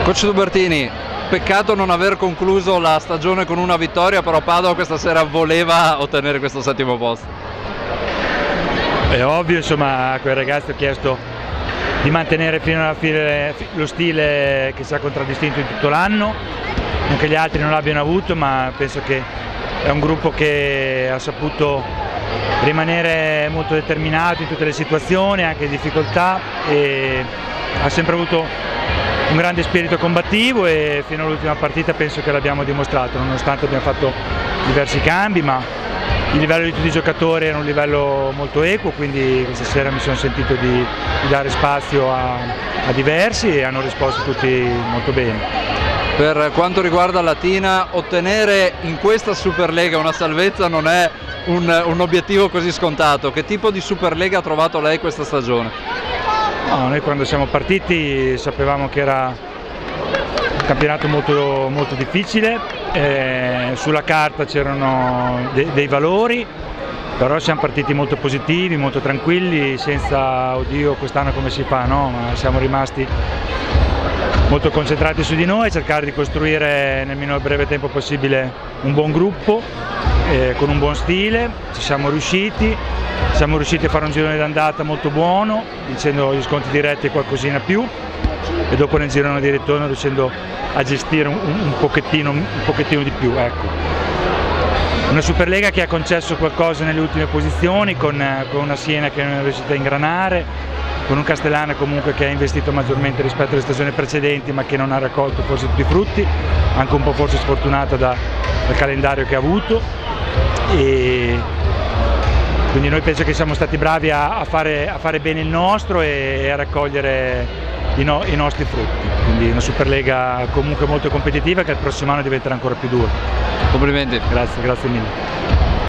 Coach Dubertini, peccato non aver concluso la stagione con una vittoria, però Padova questa sera voleva ottenere questo settimo posto. È ovvio, insomma, a quei ragazzi ho chiesto di mantenere fino alla fine lo stile che ci ha contraddistinto in tutto l'anno, non che gli altri non l'abbiano avuto, ma penso che è un gruppo che ha saputo rimanere molto determinato in tutte le situazioni, anche in difficoltà, e ha sempre avuto un grande spirito combattivo e fino all'ultima partita penso che l'abbiamo dimostrato, nonostante abbiamo fatto diversi cambi, ma il livello di tutti i giocatori era un livello molto equo, quindi questa sera mi sono sentito di dare spazio a diversi e hanno risposto tutti molto bene. Per quanto riguarda Latina, ottenere in questa Superlega una salvezza non è un obiettivo così scontato. Che tipo di Superlega ha trovato lei questa stagione? No, noi quando siamo partiti sapevamo che era un campionato molto difficile, sulla carta c'erano dei valori, però siamo partiti molto positivi, molto tranquilli, senza oddio quest'anno come si fa, no? Ma siamo rimasti molto concentrati su di noi, cercare di costruire nel minor breve tempo possibile un buon gruppo, con un buon stile. Ci siamo riusciti a fare un girone d'andata molto buono, vincendo gli scontri diretti e qualcosina più, e dopo nel girone di ritorno riuscendo a gestire un pochettino di più. Ecco. Una Superlega che ha concesso qualcosa nelle ultime posizioni, con una Siena che non è riuscita a ingranare, con un Castellana comunque che ha investito maggiormente rispetto alle stagioni precedenti, ma che non ha raccolto forse tutti i frutti, anche un po' forse sfortunata dal calendario che ha avuto. E quindi noi penso che siamo stati bravi a fare bene il nostro e a raccogliere i nostri frutti. Quindi una Superlega comunque molto competitiva, che il prossimo anno diventerà ancora più dura. Complimenti. Grazie mille.